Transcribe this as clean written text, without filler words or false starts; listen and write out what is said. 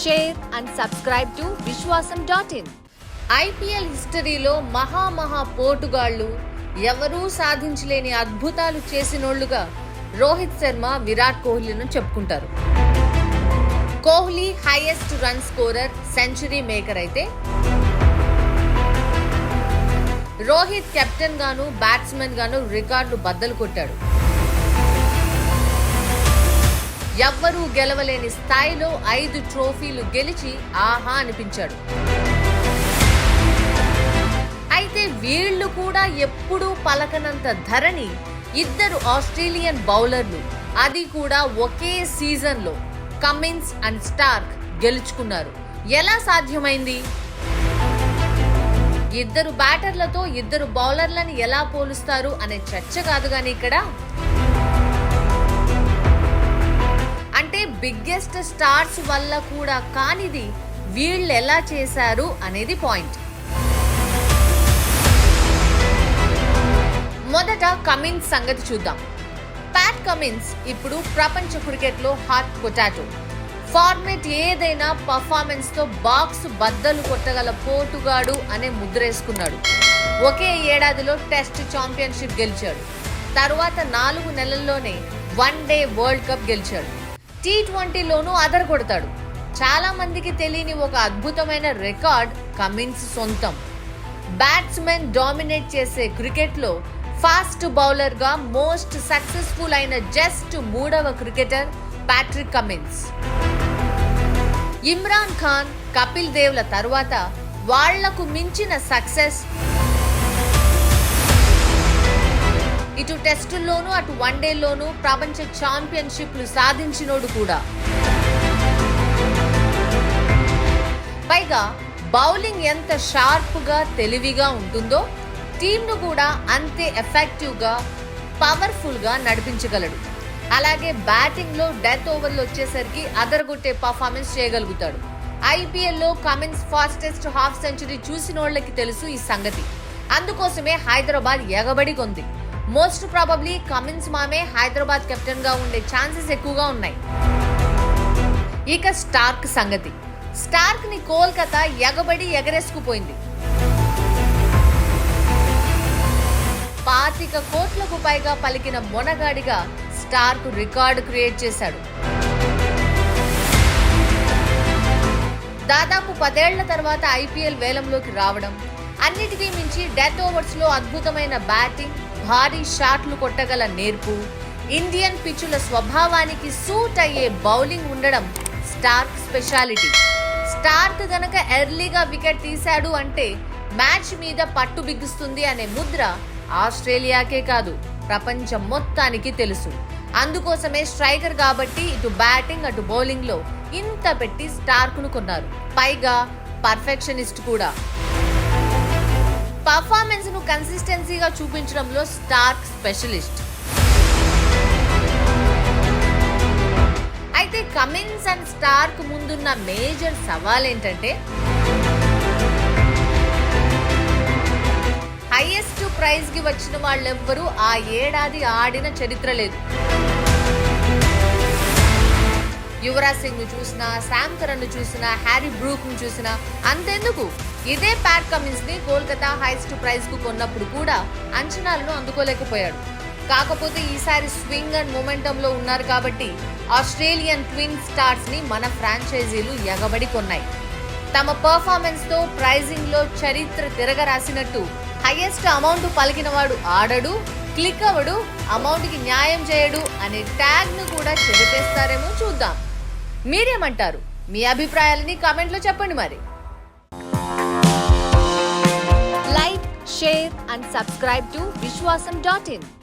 share and subscribe to Vishwasam.in. IPL హిస్టరీలో మహా పోటుగాళ్లు ఎవరూ సాధించలేని అద్భుతాలు చేసినోళ్లుగా రోహిత్ శర్మ, విరాట్ కోహ్లీలను చెప్పుకుంటారు. Kohli highest run scorer, century maker అయితే రోహిత్ కెప్టెన్ గాను, బ్యాట్స్మెన్ గాను రికార్డులు బద్దలు కొట్టాడు. ఎవ్వరూ గెలవలేని స్థాయిలో 5 ట్రోఫీలు గెలిచి ఆహా అనిపించాడు. అయితే వీళ్లు కూడా ఎప్పుడూ పలకనంత ధరణి ఇద్దరు ఆస్ట్రేలియన్ బౌలర్లు, అది కూడా ఒకే సీజన్లో కమిన్స్ అండ్ స్టార్క్ గెలుచుకున్నారు. ఎలా సాధ్యమైంది? ఇద్దరు బ్యాటర్లతో ఇద్దరు బౌలర్లను ఎలా పోలుస్తారు అనే చర్చ కాదు కానీ ఇక్కడ అంటే బిగ్గెస్ట్ స్టార్స్ వల్ల కూడా కానిది వీళ్ళు ఎలా చేశారు అనేది పాయింట్. మొదట కమిన్స్ సంగతి చూద్దాం. ప్యాట్ కమిన్స్ ఇప్పుడు ప్రపంచ క్రికెట్లో హాట్ పొటాటో. ఫార్మేట్ ఏదైనా పర్ఫార్మెన్స్ తో బాక్స్ బద్దలు కొట్టగల పోటుగాడు అనే ముద్రేసుకున్నాడు. ఒకే ఏడాదిలో టెస్ట్ ఛాంపియన్షిప్ గెలిచాడు. తరువాత 4 నెలల్లోనే వన్డే వరల్డ్ కప్ గెలిచాడు. T20లోనూ అదరగొడతాడు. చాలా మందికి తెలియని ఒక అద్భుతమైన రికార్డ్ కమిన్స్ సొంతం. బ్యాట్స్మెన్ డామినేట్ చేసే క్రికెట్లో ఫాస్ట్ బౌలర్ గా మోస్ట్ సక్సెస్ఫుల్ అయిన జస్ట్ 3వ cricketer Patrick Cummins. Imran Khan, Kapil దేవ్ల తరువాత వాళ్లకు మించిన సక్సెస్ ఇటు టెస్టుల్లోనూ అటు వన్డేల్లోనూ ప్రపంచ ఛాంపియన్షిప్లు సాధించినోడు కూడా. పైగా బౌలింగ్ ఎంత షార్ప్ గా తెలివిగా ఉంటుందో టీంను కూడా అంతే ఎఫెక్టివ్ గా పవర్ఫుల్ గా నడిపించగలడు. అలాగే బ్యాటింగ్ లో డెత్ ఓవర్లు వచ్చేసరికి అదరగొట్టే పర్ఫార్మెన్స్ చేయగలుగుతాడు. ఐపీఎల్లో కమిన్స్ ఫాస్టెస్ట్ హాఫ్ సెంచరీ చూసినోళ్లకి తెలుసు ఈ సంగతి. అందుకోసమే హైదరాబాద్ ఎగబడి కొంది. మోస్ట్ ప్రాబబ్లీ కమిన్స్ మామే హైదరాబాద్ కెప్టెన్ గా ఉండే ఛాన్సెస్ ఎక్కువగా ఉన్నాయి. ఇక స్టార్క్ సంగతి. స్టార్క్ ని కోల్కతా ఎగబడి ఎగరేసుకుపోయింది. 25 కోట్లకు పైగా పలికిన మొనగాడిగా స్టార్క్ రికార్డు క్రియేట్ చేశాడు. దాదాపు 10 ఏళ్ల తర్వాత ఐపీఎల్ వేలంలోకి రావడం, అన్నిటికీ మించి డెత్ ఓవర్స్ లో అద్భుతమైన బ్యాటింగ్, భారీ షాట్లు కొట్టగల నేర్పు, ఇండియన్ పిచ్చుల స్వభావానికి సూట్ అయ్యే బౌలింగ్ ఉండడం స్టార్క్ స్పెషాలిటీ. స్టార్క్ గనక ఎర్లీగా వికెట్ తీశాడు అంటే మ్యాచ్ మీద పట్టు బిగుస్తుంది అనే ముద్ర ఆస్ట్రేలియాకే కాదు ప్రపంచం మొత్తానికి తెలుసు. అందుకోసమే స్ట్రైకర్ కాబట్టి ఇటు బ్యాటింగ్ అటు బౌలింగ్ లో ఇంత పెట్టి స్టార్క్ ను కొన్నారు. పైగా పర్ఫెక్షనిస్ట్ కూడా. పర్ఫార్మెన్స్ ను కన్సిస్టెన్సీగా చూపించడంలో స్టార్క్ స్పెషలిస్ట్. అయితే కమిన్స్ అండ్ స్టార్క్ ముందున్న మేజర్ సవాల్ ఏంటంటే హైయెస్ట్ ప్రైజ్ కి వచ్చిన వాళ్ళెవ్వరూ ఆ ఏడాది ఆడిన చరిత్ర లేదు. యువరాజ్ సింగ్ ను చూసినా, శామ్ కరణ్ ను చూసినా, హ్యారీ బ్రూక్ ను చూసినా, అంతెందుకు ఇదే ప్యాట్ కమిన్స్ ని కోల్కతా హైయెస్ట్ ప్రైజ్ కు కొన్నప్పుడు కూడా అంచనాలను అందుకోలేకపోయాడు. కాకపోతే ఈసారి స్వింగ్ అండ్ మొమెంటమ్ లో ఉన్నారు కాబట్టి ఆస్ట్రేలియన్ ట్విన్ స్టార్స్ ని మన ఫ్రాంచైజీలు ఎగబడి కొన్నాయి. తమ పర్ఫార్మెన్స్ తో ప్రైజింగ్ లో చరిత్ర తిరగరాసినట్టు హైయెస్ట్ అమౌంట్ పలికిన వాడు ఆడడు, క్లిక్ అవడు, అమౌంట్ కి న్యాయం చేయడు అనే ట్యాగ్ ను కూడా చెరిపేస్తారేమో చూద్దాం. మీరేమంటారు? మీ అభిప్రాయాలని కామెంట్లో చెప్పండి. మరి like, share and subscribe to Vishwasam.in.